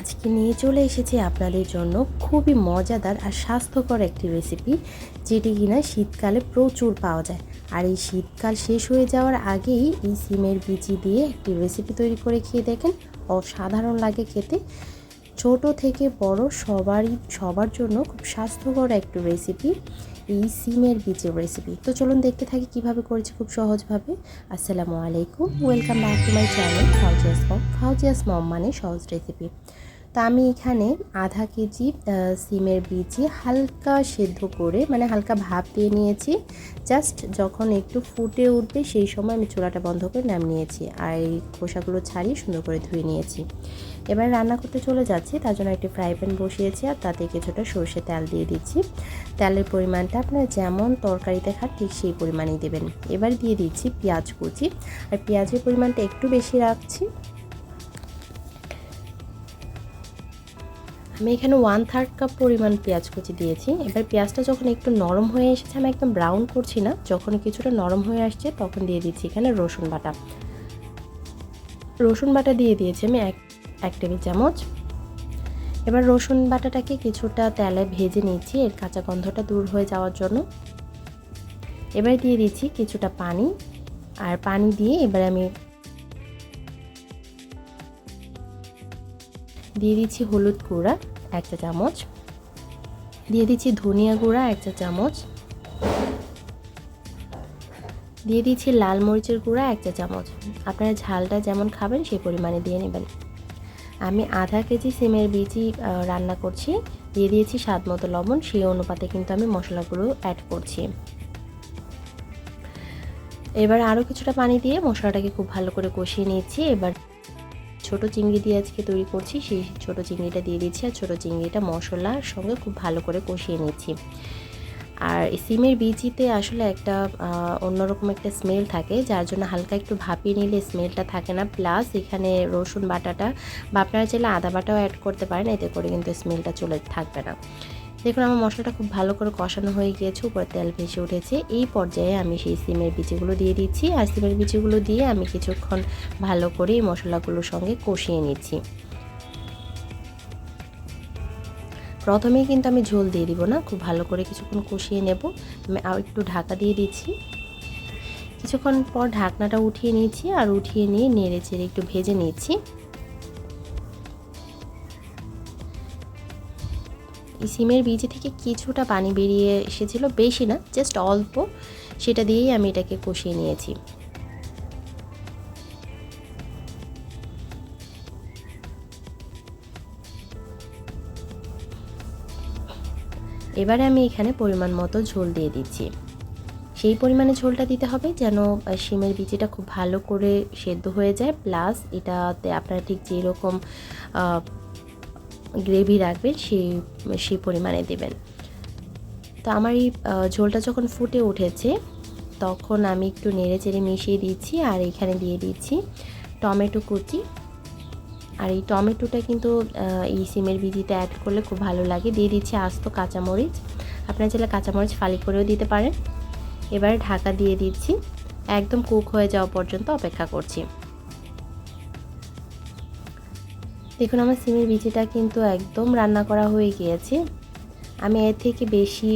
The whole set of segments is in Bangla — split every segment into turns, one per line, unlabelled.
আজকে নিয়ে চলে এসেছি আপনাদের জন্য খুবই মজাদার আর স্বাস্থ্যকর একটি রেসিপি, যেটি কিনা শীতকালে প্রচুর পাওয়া যায়। আর এই শীতকাল শেষ হয়ে যাওয়ার আগেই এই সিমের বিচি দিয়ে একটি রেসিপি তৈরি করে খেয়ে দেখেন, অসাধারণ লাগে খেতে। ছোট থেকে বড় সবার জন্য খুব স্বাস্থ্যকর একটি রেসিপি এই সিমের বীজের রেসিপি। তো চলুন দেখতে থাকি কিভাবে করেছি খুব সহজভাবে। আসসালামু আলাইকুম, welcome back to my channel ফাওজিয়াসমম মানে সহজ রেসিপি। তো আমি এখানে আধা কেজি সিমের বীজই হালকা সেদ্ধ করে মানে হালকা ভাপ দিয়ে নিয়েছি। জাস্ট যখন একটু ফুটে উঠবে সেই সময় আমি চুলাটা বন্ধ করে নামিয়ে নিয়েছি, আর এই খোসাগুলো ছাড়িয়ে সুন্দর করে ধুয়ে নিয়েছি। এবার রান্না করতে চলে যাচ্ছি। তার জন্য একটি ফ্রাই প্যান বসিয়েছি আর তাতে কিছুটা সরষে তেল দিয়ে দিচ্ছি। তেলের পরিমাণটা আপনারা যেমন তরকারিতে খান ঠিক সেই পরিমাণেই দেবেন। এবার দিয়ে দিচ্ছি পেঁয়াজ কুচি, আর পেঁয়াজের পরিমাণটা একটু বেশি রাখছি। আমি এখানে 1/3 কাপ পরিমাণ পেঁয়াজ কুচি দিয়েছি। এবার পেঁয়াজটা যখন একটু নরম হয়ে এসেছে, আমি একদম ব্রাউন করছি না, যখন কিছুটা নরম হয়ে আসছে তখন দিয়ে দিচ্ছি এখানে রসুন বাটা দিয়ে দিয়েছি আমি এক টেবিল চামচ। এবার রসুন বাটাটাকে কিছুটা তেলে ভেজে নিচ্ছি এর কাঁচা গন্ধটা দূর হয়ে যাওয়ার জন্য। এবার দিয়ে দিচ্ছি কিছুটা পানি, আর পানি দিয়ে এবার আমি দিয়ে দিচ্ছি হলুদ গুঁড়া 1 চা চামচ, দিয়ে দিচ্ছি ধনিয়া গুঁড়া 1 চা চামচ, দিয়ে দিচ্ছি লাল মরিচের গুঁড়া 1 চা চামচ। আপনারা ঝালটা যেমন খাবেন সেই পরিমাণে দিয়ে নেবেন। আমি আধা কেজি সিমের বীজই রান্না করছি, দিয়ে দিয়েছি স্বাদ মতো লবণ। সেই অনুপাতে কিন্তু আমি মশলাগুলো অ্যাড করছি। এবার আরও কিছুটা পানি দিয়ে মশলাটাকে খুব ভালো করে কষিয়ে নিচ্ছি। এবার ছোট চিংড়ি দিয়ে আজকে তৈরি করছি, সেই ছোট চিংড়িটা দিয়ে দিচ্ছি, আর ছোট চিংড়িটা মশলার সঙ্গে খুব ভালো করে কষিয়ে নিচ্ছি। আর সিমের বিচিতে আসলে একটা অন্যরকম একটা স্মেল থাকে, যার জন্য হালকা একটু ভাপিয়ে নিলে স্মেলটা থাকে না। প্লাস এখানে রসুন বাটাটা বা আপনারা চাইলে আদা বাটাও অ্যাড করতে পারেন, এতে করে কিন্তু স্মেলটা চলে থাকবে না। দেখুন আমার মশলাটা খুব ভালো করে কষানো হয়ে গিয়েছে, উপরে তেল ভেসে উঠেছে। এই পর্যায়ে আমি সেই সিমের বিচিগুলো দিয়ে দিচ্ছি, আর সিমের বিচিগুলো দিয়ে আমি কিছুক্ষণ ভালো করে এই মশলাগুলোর সঙ্গে কষিয়ে নিচ্ছি। প্রথমেই কিন্তু আমি ঝোল দিয়ে দিব না, খুব ভালো করে কিছুক্ষণ কষিয়ে নেব। আমি আর একটু ঢাকা দিয়ে দিচ্ছি। কিছুক্ষণ পর ঢাকনাটা উঠিয়ে নিচ্ছি, আর উঠিয়ে নিয়ে নেড়ে চেড়ে একটু ভেজে নিচ্ছি। এই সিমের বীজ থেকে কিছুটা পানি বেরিয়ে এসেছিল, বেশি না, জাস্ট অল্প, সেটা দিয়েই আমি এটাকে কষিয়ে নিয়েছি। এবারে আমি এখানে পরিমাণ মতো ঝোল দিয়ে দিচ্ছি। সেই পরিমাণে ঝোলটা দিতে হবে যেন সিমের বিচিটা খুব ভালো করে সেদ্ধ হয়ে যায়, প্লাস এটাতে আপনারা ঠিক যেরকম গ্রেভি রাখবেন সেই পরিমাণে দেবেন। তো আমার এই ঝোলটা যখন ফুটে উঠেছে তখন আমি একটু নেড়ে চেড়ে মিশিয়ে দিচ্ছি, আর এখানে দিয়ে দিচ্ছি টমেটো কুচি। আর এই টমেটোটা কিন্তু এই সিমের বিচিতে অ্যাড করলে খুব ভালো লাগে। দিয়ে দিচ্ছি আস্ত কাঁচামরিচ, আপনারা চাইলে কাঁচামরিচ ফালি করেও দিতে পারেন। এবারে ঢাকা দিয়ে দিচ্ছি, একদম কুক হয়ে যাওয়া পর্যন্ত অপেক্ষা করছি। দেখুন আমার সিমের বিচিটা কিন্তু একদম রান্না করা হয়ে গিয়েছে। আমি এর থেকে বেশি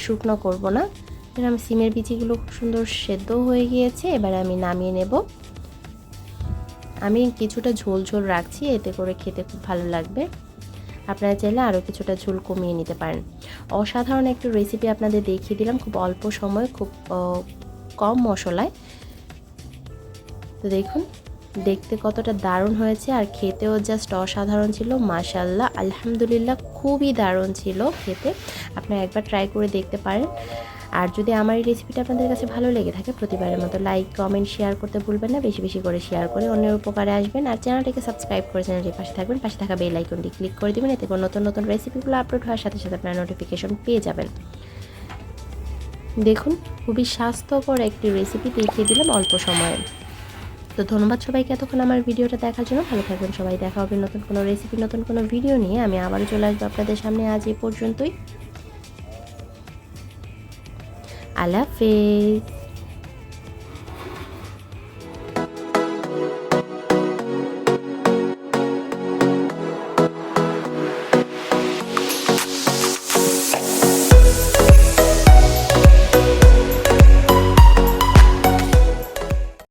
শুকনো করব না, কারণ আমার সিমের বিচিগুলো খুব সুন্দর সেদ্ধ হয়ে গিয়েছে। এবারে আমি নামিয়ে নেব। আমি কিছুটা ঝোল ঝোল রাখছি, এতে করে খেতে খুব ভালো লাগবে। আপনারা চাইলে আরও কিছুটা ঝোল কমিয়ে নিতে পারেন। অসাধারণ একটু রেসিপি আপনাদের দেখিয়ে দিলাম, খুব অল্প সময়ে খুব কম মশলায়। তো দেখুন দেখতে কতটা দারুণ হয়েছে, আর খেতেও জাস্ট অসাধারণ ছিল। মাশাআল্লাহ, আলহামদুলিল্লাহ, খুবই দারুণ ছিল খেতে। আপনারা একবার ট্রাই করে দেখতে পারেন। আর যদি আমার এই রেসিপিটা আপনাদের কাছে ভালো লেগে থাকে, প্রতিবারের মতো লাইক কমেন্ট শেয়ার করতে ভুলবেন না। বেশি বেশি করে শেয়ার করে অন্যের উপকারে আসবেন। আর চ্যানেলটিকে সাবস্ক্রাইব করে চ্যানেলটির পাশে থাকবেন, পাশে থাকা বেল আইকনটি ক্লিক করে দেবেন, এতে করে নতুন নতুন রেসিপিগুলো আপলোড হওয়ার সাথে সাথে আপনারা নোটিফিকেশন পেয়ে যাবেন। দেখুন খুবই স্বাস্থ্যকর একটি রেসিপি দেখিয়ে দিলাম অল্প সময়ে। তো ধন্যবাদ সবাইকে এতক্ষণ আমার ভিডিওটা দেখার জন্য। ভালো থাকবেন সবাই, দেখা হবে নতুন কোনো রেসিপি নতুন কোনো ভিডিও নিয়ে। আমি আবারও চলে আসবো আপনাদের সামনে। আজ এই পর্যন্তই, আল্লাহ হাফেজ।